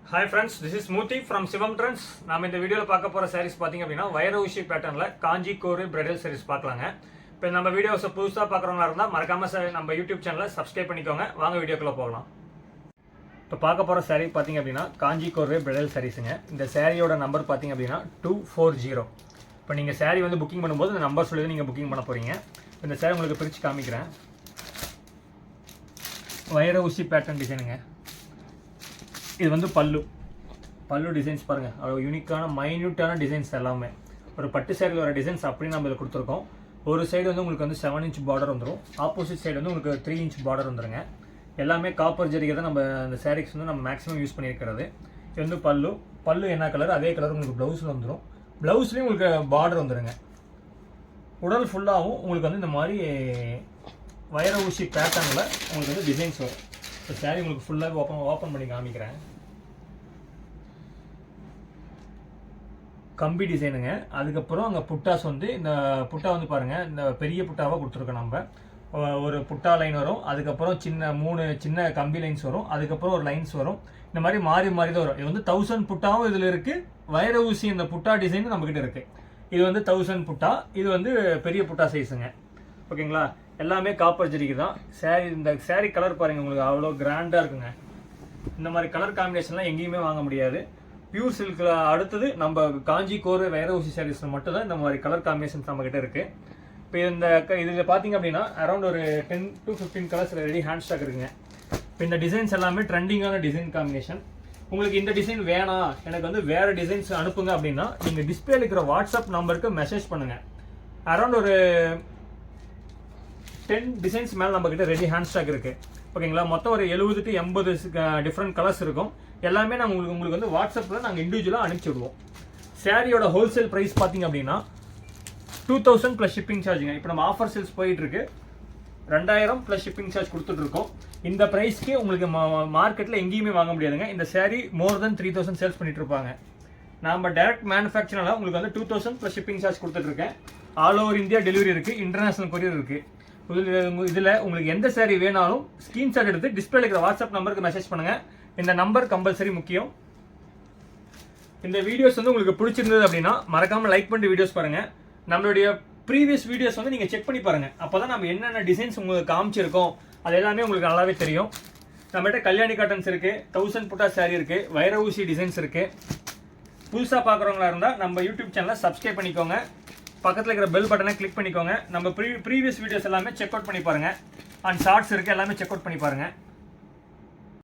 Hi friends, this is Moothi from Sivam Trends. நாம் இந்த வீடியோவில் பார்க்க போகிற sarees பார்த்தீங்க அப்படின்னா வைர ஊசி பேட்டர்னில் காஞ்சி கோரு பிரைடல் sarees பார்க்கலாங்க. இப்போ நம்ம வீடியோஸை புதுசாக பார்க்குறவங்களா இருந்தால் மறக்காமல் நம்ம யூடியூப் சேனலை சப்ஸ்கிரைப் பண்ணிக்கோங்க. வாங்க வீடியோக்குள்ளே போகலாம். இப்போ பார்க்க போகிற saree பார்த்தீங்க அப்படின்னா காஞ்சி கோரு பிரைடல் sareesங்க. இந்த சாரியோட நம்பர் பார்த்தீங்க அப்படின்னா 240. இப்போ நீங்கள் saree வந்து புக்கிங் பண்ணும்போது இந்த நம்பர் சொல்லி நீங்கள் புக்கிங் பண்ண போகிறீங்க. இந்த saree உங்களுக்கு பிரித்து காமிக்கிறேன். வைர ஊசி பேட்டர்ன் டிசைனுங்க. இது வந்து பல்லு டிசைன்ஸ் பாருங்கள், அவ்வளோ யூனிக்கான மைன்யூட்டான டிசைன்ஸ் எல்லாமே. ஒரு பட்டு சேரில் வர டிசைன்ஸ் அப்படி நம்ம இதில் கொடுத்துருக்கோம். ஒரு சைடு வந்து உங்களுக்கு வந்து 7 inch பார்டர் வந்துடும், ஆப்போசிட் சைடு வந்து உங்களுக்கு 3 inch பார்டர் வந்துடுங்க. எல்லாமே காப்பர் ஜரிகை தான் நம்ம அந்த சாரீஸ் வந்து நம்ம மேக்ஸிமம் யூஸ் பண்ணியிருக்கிறது. இது வந்து பல்லு என்ன கலர் அதே கலர் உங்களுக்கு ப்ளவுஸில் வந்துடும். ப்ளவுஸ்லேயும் உங்களுக்கு பார்டர் வந்துடுங்க. உடல் ஃபுல்லாகவும் உங்களுக்கு வந்து இந்த மாதிரி வைர ஊசி பேட்டர்னில் உங்களுக்கு வந்து டிசைன்ஸ் வரும். இப்போ சாரீ உங்களுக்கு ஃபுல்லாக ஓப்பன் பண்ணி காமிக்கிறேன். கம்பி டிசைனுங்க. அதுக்கப்புறம் அங்கே புட்டாஸ் வந்து இந்த புட்டா வந்து பாருங்கள், இந்த பெரிய புட்டாவாக கொடுத்துருக்கோம். நம்ம ஒரு புட்டா லைன் வரும், அதுக்கப்புறம் 3 சின்ன கம்பி லைன்ஸ் வரும், அதுக்கப்புறம் ஒரு லைன்ஸ் வரும். இந்த மாதிரி மாறி தான் வரும். இது வந்து 1000 புட்டாவும் இதில் இருக்குது. வைர ஊசி இந்த புட்டா டிசைன் நம்மக்கிட்ட இருக்குது. இது வந்து 1000 புட்டா, இது வந்து பெரிய புட்டா சைஸுங்க. ஓகேங்களா? எல்லாமே காப்பர் ஜரிகை தான். இந்த சாரீ கலர் பாருங்கள், உங்களுக்கு அவ்வளோ கிராண்டாக இருக்குங்க. இந்த மாதிரி கலர் காம்பினேஷன்லாம் எங்கேயுமே வாங்க முடியாது. பியூர் சில்கில் அடுத்தது நம்ம காஞ்சி கோரு வைர ஊசி சாரீஸில் மட்டும்தான் இந்த மாதிரி கலர் காம்பினேஷன்ஸ் நம்மக்கிட்ட இருக்குது. இப்போ இதில் பார்த்தீங்க அப்படின்னா அரௌண்ட் ஒரு 10 to 15 colours ready hand stock இருக்குங்க. இப்போ இந்த டிசைன்ஸ் எல்லாமே ட்ரெண்டிங்கான டிசைன் காம்பினேஷன். உங்களுக்கு இந்த டிசைன் வேணாம், எனக்கு வந்து வேறு டிசைன்ஸ் அனுப்புங்க அப்படின்னா நீங்கள் டிஸ்பிளேல இருக்கிற வாட்ஸ்அப் நம்பருக்கு மெசேஜ் பண்ணுங்கள். அரௌண்ட் ஒரு 10 டிசைன்ஸ் மேலே நம்மக்கிட்ட ரெடி ஹேண்ட் ஸ்டாக் இருக்குது. ஓகேங்களா? மொத்தம் ஒரு 70 to 80 டிஃப்ரெண்ட் கலர்ஸ் இருக்கும். எல்லாமே நம்ம உங்களுக்கு வந்து வாட்ஸ்அப்பில் நாங்கள் இண்டிவிஜுவலாக அனுப்பிச்சி விடுவோம். சாரியோட ஹோல்சேல் ப்ரைஸ் பார்த்தீங்க அப்படின்னா 2000 + ஷிப்பிங் சார்ஜுங்க. இப்போ நம்ம ஆஃபர் சேல்ஸ் போயிட்டுருக்கு. 2000 + ஷிப்பிங் சார்ஜ் கொடுத்துட்ருக்கோம். இந்த ப்ரைஸ்க்கு உங்களுக்கு மார்க்கெட்டில் எங்கேயுமே வாங்க முடியாதுங்க. இந்த சாரீ மோர் தென் 3000 சேல்ஸ் பண்ணிட்டு இருப்பாங்க. நம்ம டைரக்ட் மேனுஃபேக்சரில் உங்களுக்கு வந்து 2000 + ஷிப்பிங் சார்ஜ் கொடுத்துட்ருக்கேன். ஆல் ஓவர் இந்தியா டெலிவரி இருக்குது, இன்டர்நேஷனல் கொரியர் இருக்குது. இதில் உங்களுக்கு எந்த சாரீ வேணாலும் ஸ்க்ரீன்ஷாட் எடுத்து டிஸ்பிளேல இருக்கிற வாட்ஸ்அப் நம்பருக்கு மெசேஜ் பண்ணுங்கள். இந்த நம்பர் கம்பல்சரி முக்கியம். இந்த வீடியோஸ் வந்து உங்களுக்கு பிடிச்சிருந்தது அப்படின்னா மறக்காமல் லைக் பண்ணிட்டு வீடியோஸ் பாருங்கள். நம்மளுடைய ப்ரீவியஸ் வீடியோஸ் வந்து நீங்கள் செக் பண்ணி பாருங்கள். அப்போ தான் நம்ம என்னென்ன டிசைன்ஸ் உங்களுக்கு காமிச்சிருக்கோம் அது எல்லாமே உங்களுக்கு நல்லாவே தெரியும். நம்மகிட்ட கல்யாணி காட்டன்ஸ் இருக்குது, 1000 புட்டா சாரீ இருக்குது, வைர ஊசி டிசைன்ஸ் இருக்குது. புதுசாக பார்க்குறவங்களா இருந்தால் நம்ம யூடியூப் சேனலை சப்ஸ்கிரைப் பண்ணிக்கோங்க. பக்கத்தில் இருக்கிற பெல் பட்டனை கிளிக் பண்ணிக்கோங்க. நம்ம ப்ரீவியஸ் வீடியோஸ் எல்லாமே செக் அவுட் பண்ணி பாருங்கள். அண்ட் ஷார்ட்ஸ் இருக்குது, எல்லாமே செக் அவுட் பண்ணி பாருங்கள்.